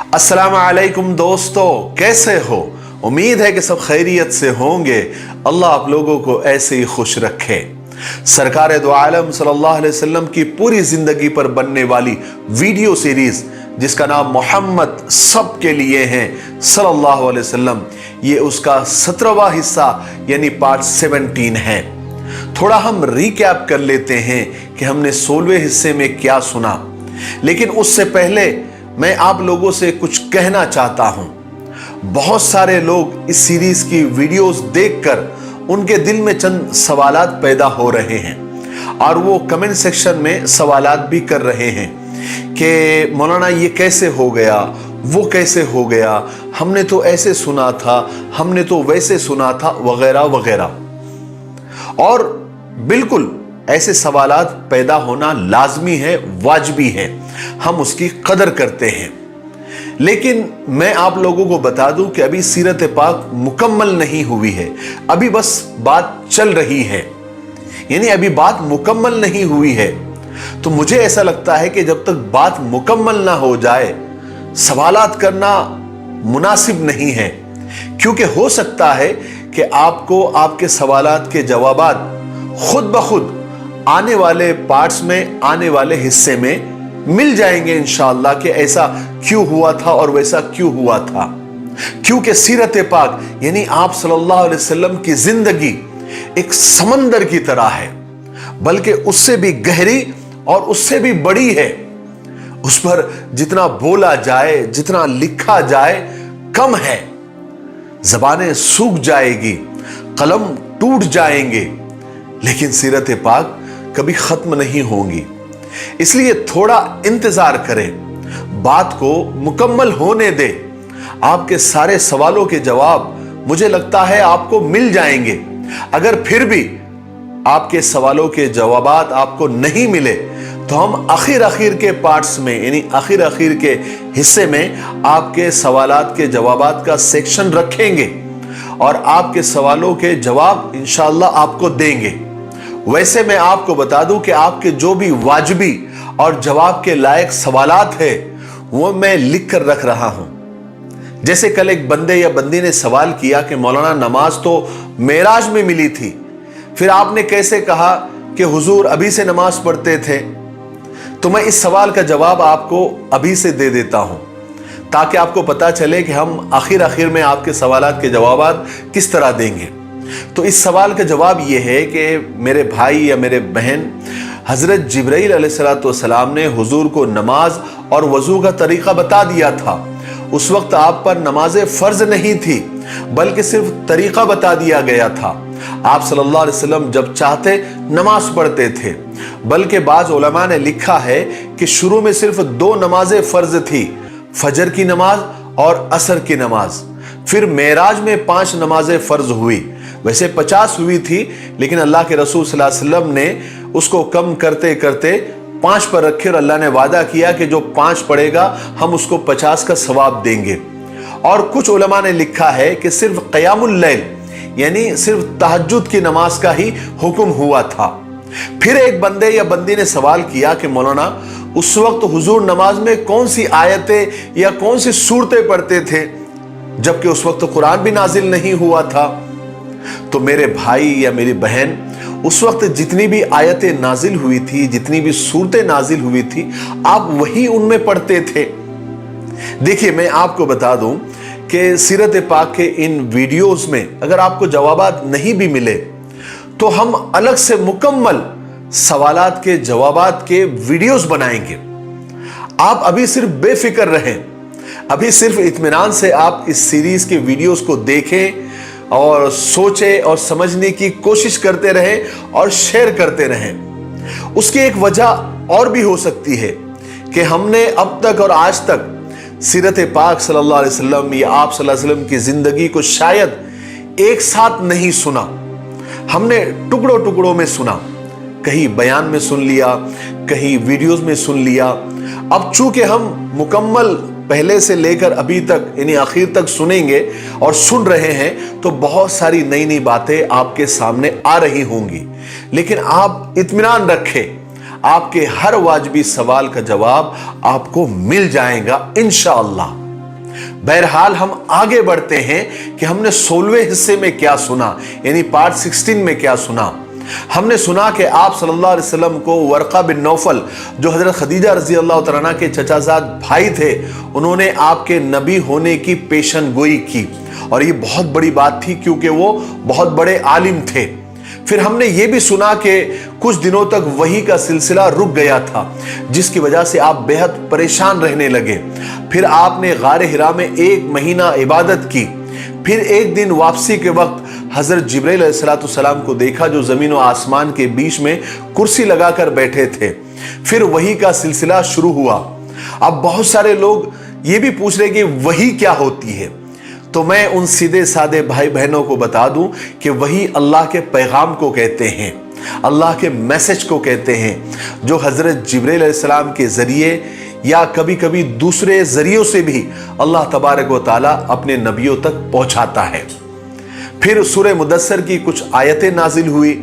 अस्सलाम वालेकुम दोस्तों, कैसे हो? उम्मीद है कि सब खैरियत से होंगे। अल्लाह आप लोगों को ऐसे ही खुश रखे। सरकार दो आलम सल्लल्लाहु अलैहि वसल्लम की पूरी जिंदगी पर बनने वाली वीडियो सीरीज जिसका नाम मोहम्मद सबके लिए है सल्लल्लाहु अलैहि वसल्लम, ये उसका 17वां हिस्सा यानी पार्ट 17 है। थोड़ा हम रिकैप कर लेते हैं कि हमने 16वें हिस्से में क्या सुना, लेकिन उससे पहले मैं आप लोगों से कुछ कहना चाहता हूं। बहुत सारे लोग इस सीरीज की वीडियोस देखकर उनके दिल में चंद सवालात पैदा हो रहे हैं और वो कमेंट सेक्शन में सवालात भी कर रहे हैं कि मौलाना ये कैसे हो गया, वो कैसे हो गया, हमने तो ऐसे सुना था, हमने तो वैसे सुना था, वगैरह वगैरह। और बिल्कुल ऐसे सवालात पैदा होना लाजमी है, वाजिबी है, हम उसकी कदर करते हैं। लेकिन मैं आप लोगों को बता दूं कि अभी सीरत पाक मुकम्मल नहीं हुई है, अभी बस बात चल रही है, यानी अभी बात मुकम्मल नहीं हुई है। तो मुझे ऐसा लगता है कि जब तक बात मुकम्मल ना हो जाए सवालात करना मुनासिब नहीं है, क्योंकि हो सकता है कि आपको आपके सवालात के जवाबात खुद ब खुद आने वाले पार्ट्स में, आने वाले हिस्से में मिल जाएंगे इंशाअल्लाह कि ऐसा क्यों हुआ था और वैसा क्यों हुआ था। क्योंकि सीरत पाक यानी आप सल्लल्लाहु अलैहि वसल्लम की जिंदगी एक समंदर की तरह है, बल्कि उससे भी गहरी और उससे भी बड़ी है। उस पर जितना बोला जाए, जितना लिखा जाए कम है। जबानें सूख जाएगी, कलम टूट जाएंगे, लेकिन सीरत पाक कभी खत्म नहीं होंगी। इसलिए थोड़ा इंतजार करें, बात को मुकम्मल होने दे। आपके सारे सवालों के जवाब मुझे लगता है आपको मिल जाएंगे। अगर फिर भी आपके सवालों के जवाबात आपको नहीं मिले तो हम आखिर के पार्ट्स में यानी आखिर के हिस्से में आपके सवालात के जवाबात का सेक्शन रखेंगे और आपके सवालों के जवाब इंशाअल्लाह आपको देंगे। वैसे मैं आपको बता दूं कि आपके जो भी वाजिबी और जवाब के लायक सवालात है वो मैं लिख कर रख रहा हूं। जैसे कल एक बंदे या बंदी ने सवाल किया कि मौलाना नमाज तो मेराज में मिली थी, फिर आपने कैसे कहा कि हुजूर अभी से नमाज पढ़ते थे? तो मैं इस सवाल का जवाब आपको अभी से दे देता हूं ताकि आपको पता चले कि हम आखिर में आपके सवालात के जवाब किस तरह देंगे। तो इस सवाल का जवाब यह है कि मेरे भाई या मेरे बहन, हजरत जिब्राइल अलैहिस्सलाम ने हुजूर को नमाज और वजू का तरीका बता दिया था। उस वक्त आप पर नमाज फर्ज नहीं थी, बल्कि सिर्फ तरीका बता दिया गया था। आप सल्लल्लाहु अलैहि वसल्लम जब चाहते नमाज पढ़ते थे, बल्कि बाज उलमा ने लिखा है कि शुरू में सिर्फ 2 नमाजें फर्ज थी, फजर की नमाज और असर की नमाज। फिर मेराज में 5 नमाजें फर्ज हुई, वैसे 50 हुई थी, लेकिन अल्लाह के रसूल सल्लल्लाहु अलैहि वसल्लम ने उसको कम करते करते 5 पर रखे और अल्लाह ने वादा किया कि जो 5 पढ़ेगा हम उसको 50 का सवाब देंगे। और कुछ उलमा ने लिखा है कि सिर्फ क़यामुल लैल यानी सिर्फ तहज्जुद की नमाज का ही हुक्म हुआ था। फिर एक बंदे या बंदी ने सवाल किया कि मौलाना उस वक्त हुजूर नमाज में कौन सी आयतें या कौन सी सूरतें पढ़ते थे, जबकि उस वक्त कुरान भी नाजिल नहीं हुआ था? तो मेरे भाई या मेरी बहन, उस वक्त जितनी भी आयतें नाजिल हुई थी, जितनी भी सूरतें नाजिल हुई थी, आप वही उनमें पढ़ते थे। देखिए मैं आपको बता दूं कि सीरत पाक के इन वीडियोस में अगर आपको जवाबात नहीं भी मिले तो हम अलग से मुकम्मल सवालात के जवाबात के वीडियोस बनाएंगे। आप अभी सिर्फ बेफिक्र रहें, अभी सिर्फ इत्मीनान से आप इस सीरीज के वीडियोस को देखें और सोचें और समझने की कोशिश करते रहें और शेयर करते रहें। उसकी एक वजह और भी हो सकती है कि हमने अब तक और आज तक सीरत पाक सल्लल्लाहु अलैहि वसल्लम या आप सल्लल्लाहु अलैहि वसल्लम की जिंदगी को शायद एक साथ नहीं सुना, हमने टुकड़ों टुकड़ों में सुना। कहीं बयान में सुन लिया, कहीं वीडियोस में सुन लिया। अब चूंकि हम मुकम्मल पहले से लेकर अभी तक यानी आखिर तक सुनेंगे और सुन रहे हैं, तो बहुत सारी नई नई बातें आपके सामने आ रही होंगी। लेकिन आप इत्मीनान रखें, आपके हर वाजिबी सवाल का जवाब आपको मिल जाएगा इंशाअल्लाह। बहरहाल हम आगे बढ़ते हैं कि हमने 16वें हिस्से में क्या सुना, यानी पार्ट 16 में क्या सुना। हमने सुना कि आप सल्लल्लाहु अलैहि वसल्लम को वर्का बिन नौफल, जो हजरत खदीजा रजी अल्लाह तआला अन्हा के चचाजाद भाई थे, उन्होंने आपके नबी होने की पेशन गोई की, और ये बहुत बड़ी बात थी क्योंकि वो बहुत बड़े आलिम थे। फिर हमने ये भी सुना कि कुछ दिनों तक वही का सिलसिला रुक गया था, जिसकी वजह से आप बेहद परेशान रहने लगे। फिर आपने गारे हिरा में 1 महीना इबादत की। फिर एक दिन वापसी के वक्त हजरत जिब्राइल अलैहिस्सलाम को देखा, जो जमीन और आसमान के बीच में कुर्सी लगाकर बैठे थे। फिर वही का सिलसिला शुरू हुआ। अब बहुत सारे लोग ये भी पूछ रहे कि वही क्या होती है, तो मैं उन सीधे सादे भाई बहनों को बता दूं कि वही अल्लाह के पैगाम को कहते हैं, अल्लाह के मैसेज को कहते हैं, जो हजरत जिब्राइल अलैहिस्सलाम के जरिए या कभी कभी दूसरे जरियों से भी अल्लाह तबारक व तआला अपने नबियों तक पहुंचाता है। फिर सूरह मुदस्सर की कुछ आयतें नाजिल हुई,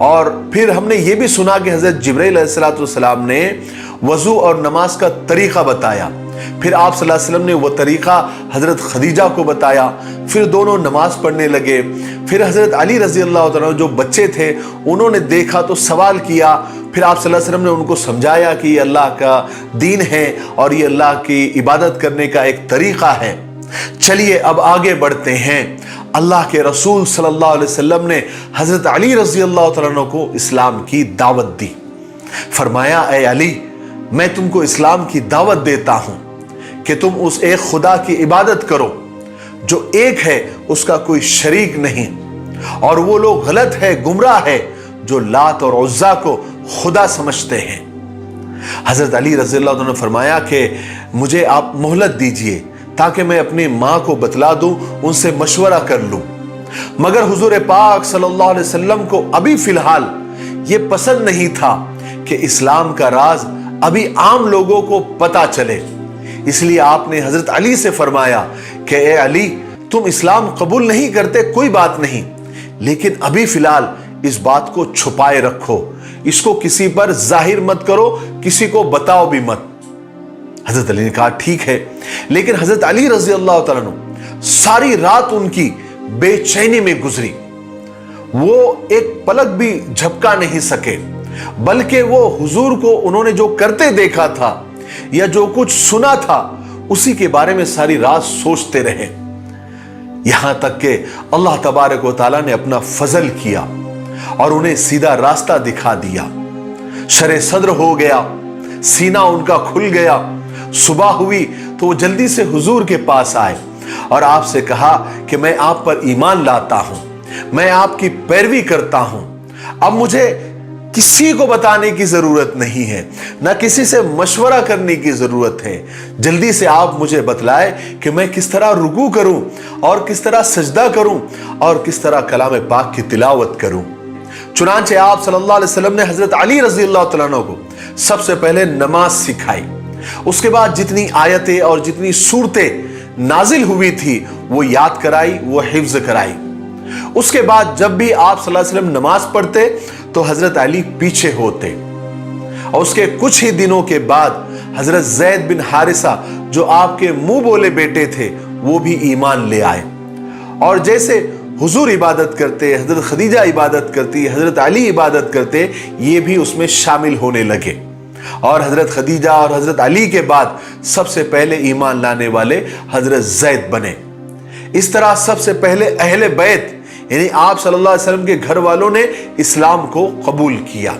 और फिर हमने ये भी सुना कि हजरत जिब्राइल अलैहिस्सलाम ने वजू और नमाज का तरीका बताया। फिर आप सल्लल्लाहु अलैहि वसल्लम ने वो तरीका हजरत खदीजा को बताया। फिर दोनों नमाज पढ़ने लगे। फिर हजरत अली रजी अल्लाह तआला जो बच्चे थे, उन्होंने देखा तो सवाल किया। फिर आप सल्लल्लाहु अलैहि वसल्लम ने उनको समझाया कि ये अल्लाह का दीन है और ये अल्लाह की इबादत करने का एक तरीका है। चलिए अब आगे बढ़ते हैं। अल्लाह के रसूल सल्लल्लाहु अलैहि वसल्लम ने हजरत अली रजी अल्लाह तआला अन्हु को इस्लाम की दावत दी। फरमाया, ए अली, मैं तुमको इस्लाम की दावत देता हूं कि तुम उस एक खुदा की इबादत करो जो एक है, उसका कोई शरीक नहीं, और वो लोग गलत है, गुमराह है, जो लात और उज्जा को खुदा समझते हैं। हजरत अली रज़ी अल्लाह अन्हु ने फरमाया कि मुझे आप मोहलत दीजिए ताकि मैं अपनी माँ को बतला दूं, उनसे मशवरा कर लूं। मगर हुजूर पाक सल्लल्लाहु अलैहि वसल्लम को अभी फिलहाल ये पसंद नहीं था कि इस्लाम का राज अभी आम लोगों को पता चले। इसलिए आपने हजरत अली से फरमाया कि ए अली, तुम इस्लाम कबूल नहीं करते कोई बात नहीं, लेकिन अभी फिलहाल इस बात को छुपाए रखो, इसको किसी पर जाहिर मत करो, किसी को बताओ भी मत। हजरत अली ने कहा ठीक है। लेकिन हजरत अली रजी अल्लाह तआला अन्हु सारी रात उनकी बेचैनी में गुजरी। वो एक पलक भी झपका नहीं सके, बल्कि वो हुजूर को उन्होंने जो करते देखा था या जो कुछ सुना था उसी के बारे में सारी रात सोचते रहे। यहां तक कि अल्लाह तबारक व तआला ने अपना फजल किया और उन्हें सीधा रास्ता दिखा दिया। शरे सद्र हो गया, सीना उनका खुल गया। सुबह हुई तो वो जल्दी से हुजूर के पास आए और आपसे कहा कि मैं आप पर ईमान लाता हूं, मैं आपकी पैरवी करता हूं। अब मुझे किसी को बताने की जरूरत नहीं है, ना किसी से मशवरा करने की जरूरत है। जल्दी से आप मुझे बतलाए कि मैं किस तरह रुकू करूं और किस तरह सजदा करूं और किस तरह कलाम पाक की तिलावत करूं। चुनांचे आप सल्लल्लाहु अलैहि वसल्लम ने हजरत अली रजी अल्लाह तआला अन्हु को सबसे पहले नमाज सिखाई। उसके बाद जितनी आयतें और जितनी सूरतें नाजिल हुई थी वो याद कराई, वो हिफ्ज कराई। उसके बाद जब भी आप सल्लल्लाहु अलैहि वसल्लम नमाज पढ़ते तो हजरत अली पीछे होते, और उसके कुछ ही दिनों के बाद हजरत ज़ैद बिन हारिसा, जो आपके मुंह बोले बेटे थे, वो भी ईमान ले आए। और जैसे हुजूर इबादत करते, हजरत खदीजा इबादत करती, हजरत अली इबादत करते, ये भी उसमें शामिल होने लगे। और हजरत खदीजा और हजरत अली के बाद सबसे पहले ईमान लाने वाले हजरत ज़ैद बने। इस तरह सबसे पहले अहले बैत यानी आप सल्लल्लाहु अलैहि वसल्लम के घर वालों ने इस्लाम को कबूल किया।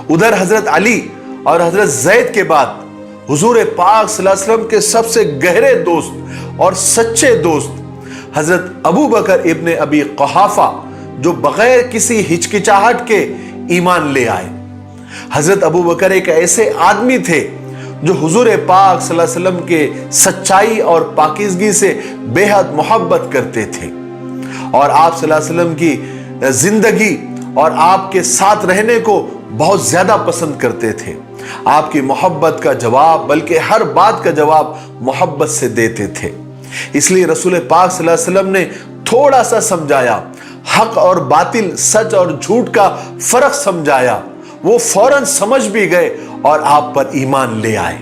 उधर हजरत अली और हजरत ज़ैद के बाद हुजूर पाक सल्लल्लाहु अलैहि वसल्लम के सबसे गहरे दोस्त और सच्चे दोस्त हजरत अबू बकर इब्ने अबी क़ुहाफ़ा, जो बगैर किसी हिचकिचाहट के ईमान ले आए। हजरत अबू बकर एक ऐसे आदमी थे जो हुजूर पाक सल्लल्लाहु अलैहि वसल्लम के सच्चाई और पाकीज़गी से बेहद मोहब्बत करते थे, और आप सल्लल्लाहु अलैहि वसल्लम की जिंदगी और आपके साथ रहने को बहुत ज्यादा पसंद करते थे। आपकी मोहब्बत का जवाब, बल्कि हर बात का जवाब मोहब्बत से देते थे। इसलिए रसूल पाक सल्लल्लाहु अलैहि वसल्लम ने थोड़ा सा समझाया, हक और बातिल, सच और झूठ का फर्क समझाया, वो फौरन समझ भी गए और आप पर ईमान ले आए।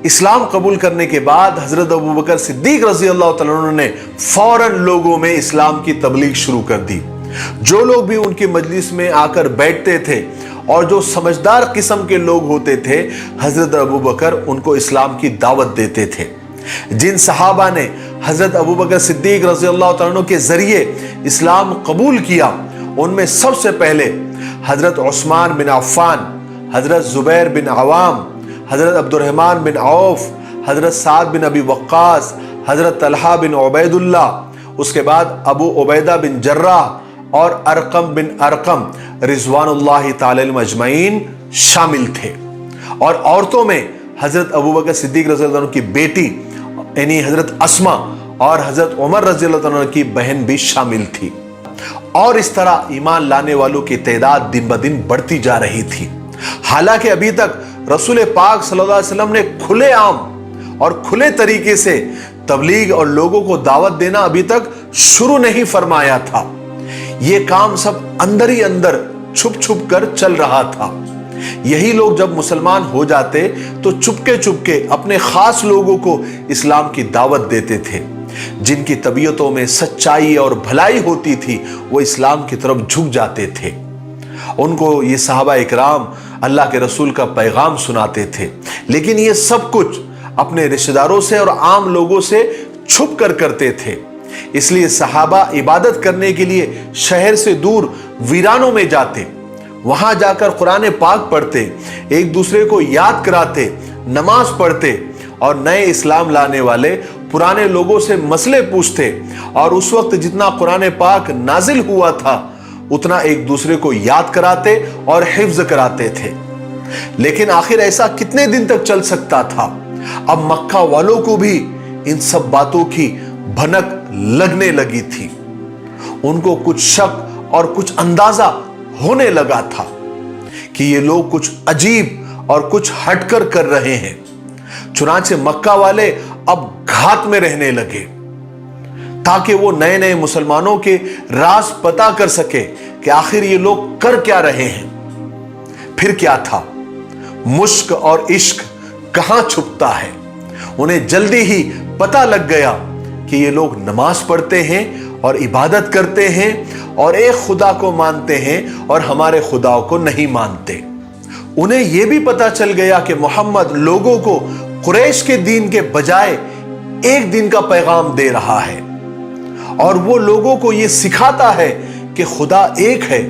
اسلام قبول کرنے کے بعد حضرت ابو بکر صدیق رضی اللہ تعالیٰ عنہ نے فوراً لوگوں میں اسلام کی تبلیغ شروع کر دی۔ جو لوگ بھی ان کی مجلس میں آ کر بیٹھتے تھے اور جو سمجھدار قسم کے لوگ ہوتے تھے، حضرت ابو بکر ان کو اسلام کی دعوت دیتے تھے۔ جن صحابہ نے حضرت ابو بکر صدیق رضی اللہ تعالیٰ عنہ کے ذریعے اسلام قبول کیا، ان میں سب سے پہلے حضرت عثمان بن عفان، حضرت زبیر بن عوام، حضرت عبد الرحمن بن عوف، حضرت سعد بن ابی وقاص، حضرت طلحہ بن عبید اللہ، اس کے بعد ابو عبیدہ بن جراح اور ارقم بن ارقم رضوان اللہ تعالی علیہم اجمعین شامل تھے۔ اور عورتوں میں حضرت ابو بکر صدیق رضی اللہ عنہ کی بیٹی یعنی حضرت اسما اور حضرت عمر رضی اللہ عنہ کی بہن بھی شامل تھی۔ اور اس طرح ایمان لانے والوں کی تعداد دن بدن بڑھتی جا رہی تھی۔ حالانکہ ابھی تک رسول پاک صلی اللہ علیہ وسلم نے کھلے عام اور کھلے طریقے سے تبلیغ اور لوگوں کو دعوت دینا ابھی تک شروع نہیں فرمایا تھا۔ یہ کام سب اندر ہی اندر چھپ چھپ کر چل رہا تھا۔ یہی لوگ جب مسلمان ہو جاتے تو چپکے اپنے خاص لوگوں کو اسلام کی دعوت دیتے تھے۔ جن کی طبیعتوں میں سچائی اور بھلائی ہوتی تھی وہ اسلام کی طرف جھک جاتے تھے۔ ان کو یہ صحابہ اکرام اللہ کے رسول کا پیغام سناتے تھے، لیکن یہ سب کچھ اپنے رشتہ داروں سے اور عام لوگوں سے چھپ کر کرتے تھے۔ اس لیے صحابہ عبادت کرنے کے لیے شہر سے دور ویرانوں میں جاتے، وہاں جا کر قرآن پاک پڑھتے، ایک دوسرے کو یاد کراتے، نماز پڑھتے اور نئے اسلام لانے والے پرانے لوگوں سے مسئلے پوچھتے، اور اس وقت جتنا قرآن پاک نازل ہوا تھا اتنا ایک دوسرے کو یاد کراتے اور حفظ کراتے تھے۔ لیکن آخر ایسا کتنے دن تک چل سکتا تھا؟ اب مکہ والوں کو بھی ان سب باتوں کی بھنک لگنے لگی تھی۔ ان کو کچھ شک اور کچھ اندازہ ہونے لگا تھا کہ یہ لوگ کچھ عجیب اور کچھ ہٹ کر کر رہے ہیں۔ چنانچہ مکہ والے اب گھات میں رہنے لگے تاکہ وہ نئے نئے مسلمانوں کے راز پتا کر سکے کہ آخر یہ لوگ کر کیا رہے ہیں۔ پھر کیا تھا؟ مشک اور عشق کہاں چھپتا ہے؟ انہیں جلدی ہی پتا لگ گیا کہ یہ لوگ نماز پڑھتے ہیں اور عبادت کرتے ہیں اور ایک خدا کو مانتے ہیں اور ہمارے خدا کو نہیں مانتے۔ انہیں یہ بھی پتا چل گیا کہ محمد لوگوں کو قریش کے دین کے بجائے ایک دین کا پیغام دے رہا ہے، اور وہ لوگوں کو یہ سکھاتا ہے کہ خدا ایک ہے،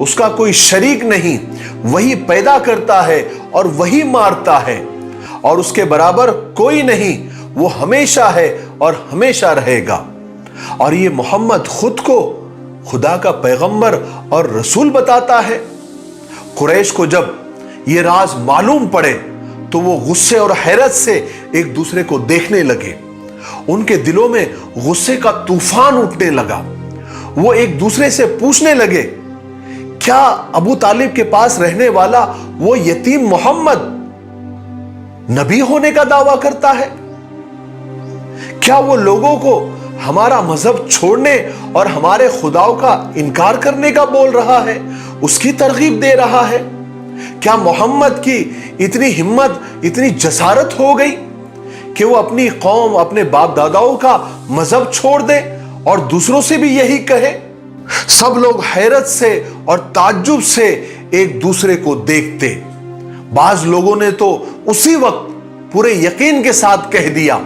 اس کا کوئی شریک نہیں، وہی پیدا کرتا ہے اور وہی مارتا ہے، اور اس کے برابر کوئی نہیں، وہ ہمیشہ ہے اور ہمیشہ رہے گا۔ اور یہ محمد خود کو خدا کا پیغمبر اور رسول بتاتا ہے۔ قریش کو جب یہ راز معلوم پڑے تو وہ غصے اور حیرت سے ایک دوسرے کو دیکھنے لگے۔ ان کے دلوں میں غصے کا طوفان اٹھنے لگا۔ وہ ایک دوسرے سے پوچھنے لگے، کیا ابو طالب کے پاس رہنے والا وہ یتیم محمد نبی ہونے کا دعویٰ کرتا ہے؟ کیا وہ لوگوں کو ہمارا مذہب چھوڑنے اور ہمارے خداؤں کا انکار کرنے کا بول رہا ہے، اس کی ترغیب دے رہا ہے؟ کیا محمد کی اتنی ہمت، اتنی جسارت ہو گئی کہ وہ اپنی قوم، اپنے باپ داداؤں کا مذہب چھوڑ دے اور دوسروں سے بھی یہی کہے؟ سب لوگ حیرت سے اور تعجب سے ایک دوسرے کو دیکھتے۔ بعض لوگوں نے تو اسی وقت پورے یقین کے ساتھ کہہ دیا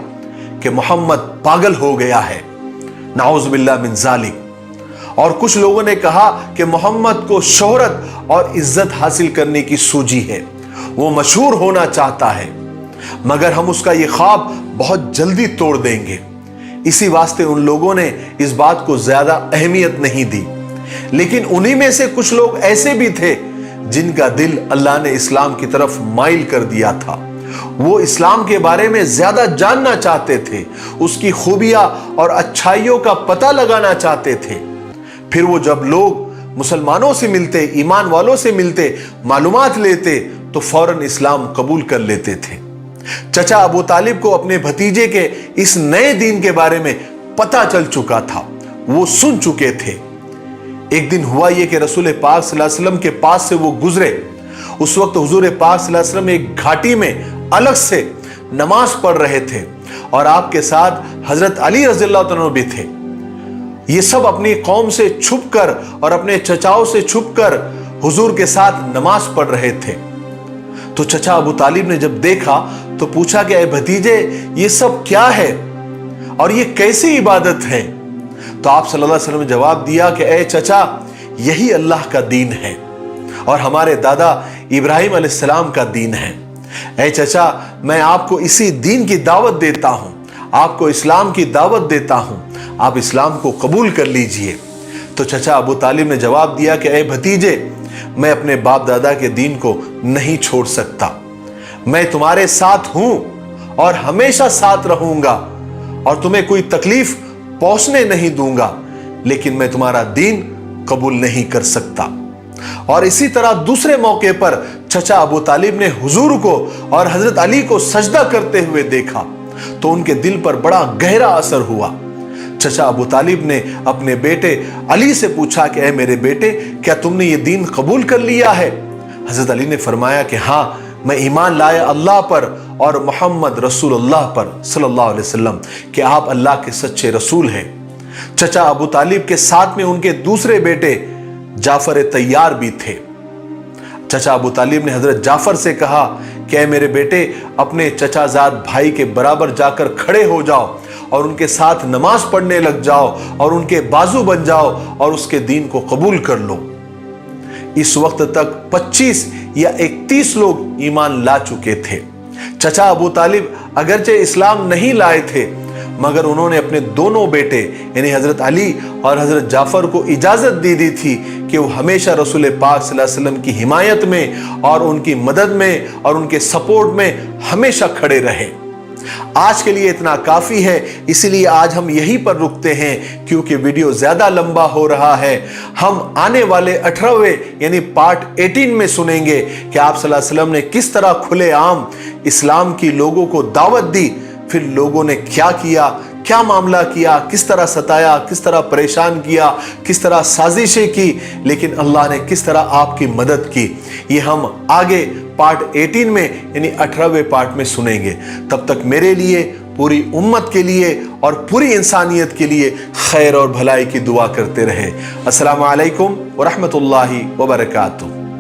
کہ محمد پاگل ہو گیا ہے، نعوذ باللہ من ذالک۔ اور کچھ لوگوں نے کہا کہ محمد کو شہرت اور عزت حاصل کرنے کی سوجی ہے، وہ مشہور ہونا چاہتا ہے، مگر ہم اس کا یہ خواب بہت جلدی توڑ دیں گے۔ اسی واسطے ان لوگوں نے اس بات کو زیادہ اہمیت نہیں دی۔ لیکن انہی میں سے کچھ لوگ ایسے بھی تھے جن کا دل اللہ نے اسلام کی طرف مائل کر دیا تھا۔ وہ اسلام کے بارے میں زیادہ جاننا چاہتے تھے، اس کی خوبیاں اور اچھائیوں کا پتہ لگانا چاہتے تھے۔ پھر وہ جب لوگ مسلمانوں سے ملتے، ایمان والوں سے ملتے، معلومات لیتے تو فوراً اسلام قبول کر لیتے تھے۔ چچا ابو طالب کو اپنے بھتیجے کے اس نئے دین کے بارے میں پتہ چل چکا تھا، وہ سن چکے تھے۔ ایک دن ہوا یہ کہ رسول پاک صلی اللہ علیہ وسلم کے پاس سے وہ گزرے۔ اس وقت حضور پاک صلی اللہ علیہ وسلم ایک گھاٹی میں الگ سے नमाज पढ़ रहे थे और आपके साथ हजरत अली रज़ियल्लाहु अन्हु भी थे। ये सब अपनी कौम से छुपकर और अपने चचाओं से छुपकर हुजूर के साथ नमाज पढ़ रहे थे। तो चचा अबू तालिब ने जब देखा तो पूछा कि ऐ भतीजे, ये सब क्या है और ये कैसी इबादत है? तो आप सल्लल्लाहु अलैहि वसल्लम ने जवाब दिया कि ऐ चचा, यही अल्लाह का दीन है और हमारे दादा इब्राहिम अलैहिस्सलाम का दीन है। ऐ चचा, मैं आपको इसी दीन की दावत देता हूं, आपको इस्लाम की दावत देता हूं, आप इस्लाम को कबूल कर लीजिए। तो चचा अबू तालिब ने जवाब दिया कि ऐ भतीजे, मैं अपने बाप दादा के दीन को नहीं छोड़ सकता, मैं तुम्हारे साथ हूं और हमेशा साथ रहूंगा और तुम्हें कोई तकलीफ पहुंचने नहीं दूंगा, लेकिन मैं तुम्हारा दीन कबूल नहीं कर सकता। और इसी तरह दूसरे मौके पर चचा अबू तालिब ने हुजूर को और हजरत अली को सजदा करते हुए देखा तो उनके दिल पर बड़ा गहरा असर हुआ। चचा अबू तालिब ने अपने बेटे अली से पूछा कि ऐ मेरे बेटे, क्या तुमने ये दीन कबूल कर लिया है? हजरत अली ने फरमाया कि हाँ, मैं ईमान लाया अल्लाह पर और मोहम्मद रसूलुल्लाह पर सल्लल्लाहु अलैहि वसल्लम कि आप अल्लाह के सच्चे रसूल हैं। चचा अबू तालिब के साथ में उनके दूसरे बेटे जाफर तैयार भी थे। चचा अबू तालिब ने हजरत जाफर से कहा कि ऐ मेरे बेटे, अपने चचाजाद भाई के बराबर जाकर खड़े हो जाओ और उनके साथ नमाज पढ़ने लग जाओ और उनके बाजू बन जाओ और उसके दीन को कबूल कर लो। इस वक्त तक 25 या 31 लोग ईमान ला चुके थे। चचा अबू तालिब अगरचे इस्लाम नहीं लाए थे, मगर उन्होंने अपने दोनों बेटे यानी हजरत अली और हजरत जाफर को इजाजत दे दी थी कि वो हमेशा रसूल पाक सल्लल्लाहु अलैहि वसल्लम की हिमायत में और उनकी मदद में और उनके सपोर्ट में हमेशा खड़े रहे। आज के लिए इतना काफी है, इसीलिए आज हम यहीं पर रुकते हैं क्योंकि वीडियो ज्यादा लंबा हो रहा है। हम आने वाले 18वें यानी पार्ट 18 में सुनेंगे कि आप सल्लल्लाहु अलैहि वसल्लम ने किस तरह खुलेआम इस्लाम की लोगों को दावत दी, फिर लोगों ने क्या किया, क्या मामला किया, किस तरह सताया, किस तरह परेशान किया, किस तरह साजिशें की, लेकिन अल्लाह ने किस तरह आपकी मदद की। ये हम आगे पार्ट 18 में यानी 18वें पार्ट में सुनेंगे। तब तक मेरे लिए, पूरी उम्मत के लिए और पूरी इंसानियत के लिए खैर और भलाई की दुआ करते रहे। अस्सलामु अलैकुम व रहमतुल्लाहि व बरकातुहू।